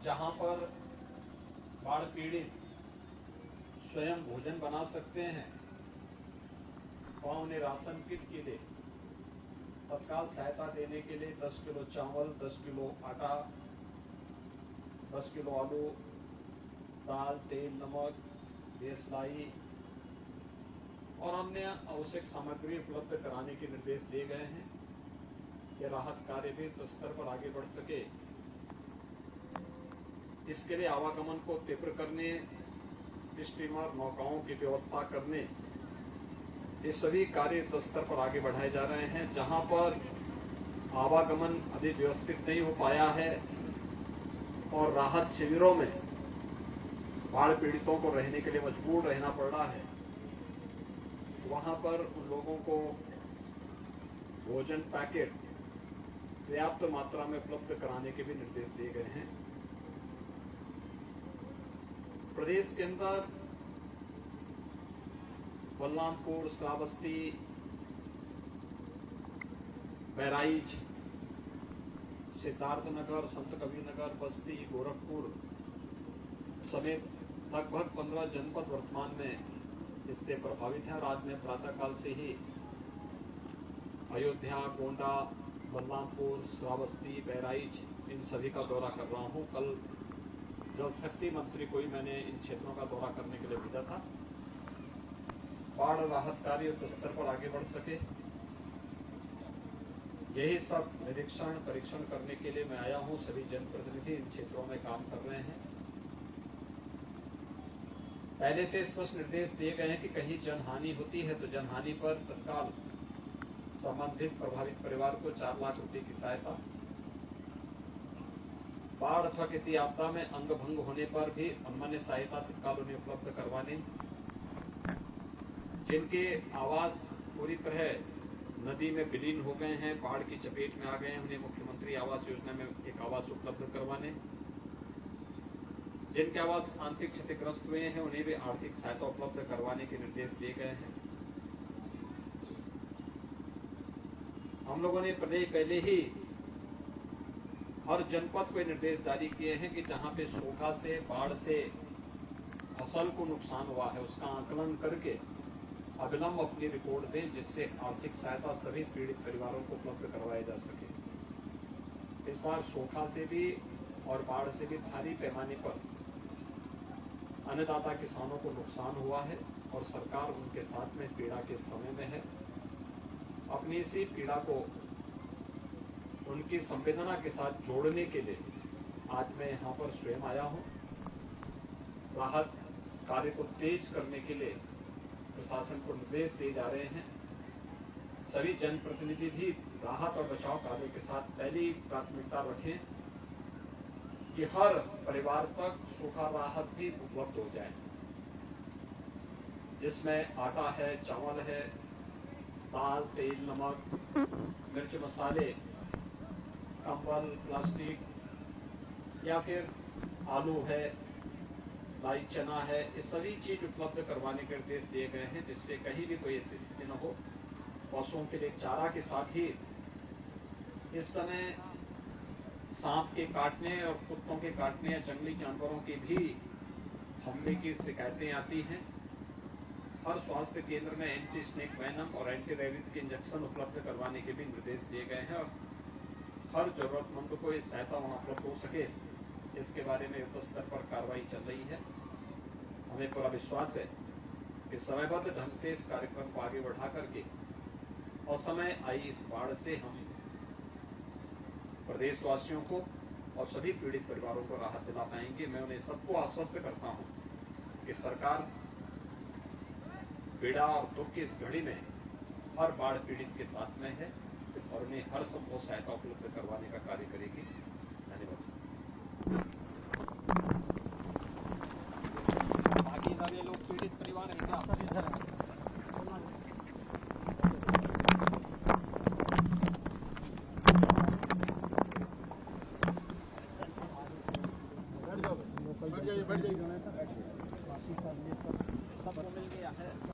जहां पर बाढ़ पीड़ित स्वयं भोजन बना सकते हैं, वहां उन्हें राशन किट के लिए तत्काल सहायता देने के लिए 10 किलो चावल, 10 किलो आटा, 10 किलो आलू, दाल, तेल, नमक, देसलाई और अन्य आवश्यक सामग्री उपलब्ध कराने के निर्देश दिए गए हैं। ये राहत कार्य भी युद्ध स्तर पर आगे बढ़ सके, इसके लिए आवागमन को तीव्र करने, स्टीमर नौकाओं की व्यवस्था करने, ये सभी कार्य युद्ध स्तर पर आगे बढ़ाए जा रहे हैं। जहां पर आवागमन अभी व्यवस्थित नहीं हो पाया है और राहत शिविरों में बाढ़ पीड़ितों को रहने के लिए मजबूर रहना पड़ रहा है, वहां पर उन लोगों को भोजन पैकेट पर्याप्त मात्रा में उपलब्ध कराने के भी निर्देश दिए गए हैं। प्रदेश के अंदर बलरामपुर, श्रावस्ती, बहराइच, सिद्धार्थनगर, संत कबीरनगर, बस्ती, गोरखपुर समेत लगभग 15 जनपद वर्तमान में इससे प्रभावित हैं और आज मैं प्रातःकाल से ही अयोध्या, गोंडा, बलरामपुर, श्रावस्ती, बहराइच इन सभी का दौरा कर रहा हूं। कल जल शक्ति मंत्री को ही मैंने इन क्षेत्रों का दौरा करने के लिए भेजा था। बाढ़ राहत कार्य युद्ध स्तर पर आगे बढ़ सके, यही सब निरीक्षण परीक्षण करने के लिए मैं आया हूं। सभी जनप्रतिनिधि इन क्षेत्रों में काम कर रहे हैं। पहले से स्पष्ट निर्देश दिए गए हैं कि कहीं जनहानि होती है तो जनहानि पर तत्काल संबंधित प्रभावित परिवार को 4 लाख रुपए की सहायता, बाढ़ अथवा किसी आपदा में अंग भंग होने पर भी अन्य सहायता तत्काल उन्हें उपलब्ध करवाने, जिनके आवास पूरी तरह नदी में विलीन हो गए हैं, बाढ़ की चपेट में आ गए हैं, उन्हें मुख्यमंत्री आवास योजना में एक आवास उपलब्ध करवाने, जिनके आवास आंशिक क्षतिग्रस्त हुए हैं उन्हें भी आर्थिक सहायता उपलब्ध करवाने के निर्देश दिए गए हैं। हम लोगों ने पहले ही हर जनपद को निर्देश जारी किए हैं कि जहां पे सूखा से, बाढ़ से फसल को नुकसान हुआ है उसका आकलन करके अविलंब अपनी रिपोर्ट दें, जिससे आर्थिक सहायता सभी पीड़ित परिवारों को उपलब्ध करवाई जा सके। इस बार सूखा से भी और बाढ़ से भी भारी पैमाने पर अन्नदाता किसानों को नुकसान हुआ है और सरकार उनके साथ में पीड़ा के समय में है। अपनी इसी पीड़ा को उनकी संवेदना के साथ जोड़ने के लिए आज मैं यहाँ पर स्वयं आया हूँ। राहत कार्य को तेज करने के लिए प्रशासन को निर्देश दिए जा रहे हैं। सभी जनप्रतिनिधि भी राहत और बचाव कार्य के साथ पहली प्राथमिकता रखें कि हर परिवार तक सूखा राहत भी उपलब्ध हो जाए, जिसमें आटा है, चावल है, दाल, तेल, नमक, मिर्च मसाले, कंबल, प्लास्टिक या फिर आलू है, लाई चना है, ये सभी चीज उपलब्ध करवाने के निर्देश दिए गए हैं, जिससे कहीं भी कोई ऐसी स्थिति न हो। पशुओं के लिए चारा के साथ ही इस समय सांप के काटने और कुत्तों के काटने या जंगली जानवरों की भी हमले की शिकायतें आती हैं। हर स्वास्थ्य केंद्र में एंटी स्नेक वेनम और एंटी रेबीज के इंजेक्शन उपलब्ध करवाने के भी निर्देश दिए गए हैं और हर जरूरतमंद को ये सहायता वहां उपलब्ध हो सके, इसके बारे में युद्ध स्तर पर कार्रवाई चल रही है। हमें पूरा विश्वास है कि समयबद्ध ढंग से इस कार्यक्रम को आगे बढ़ा करके असमय आई इस बाढ़ से हम प्रदेशवासियों को और सभी पीड़ित परिवारों को राहत दिला पाएंगे। मैं उन्हें सबको आश्वस्त करता हूं कि सरकार पीड़ा और दुख की इस घड़ी में हर बाढ़ पीड़ित के साथ में है और उन्हें हर संभव सहायता उपलब्ध करवाने का कार्य करेगी। धन्यवाद।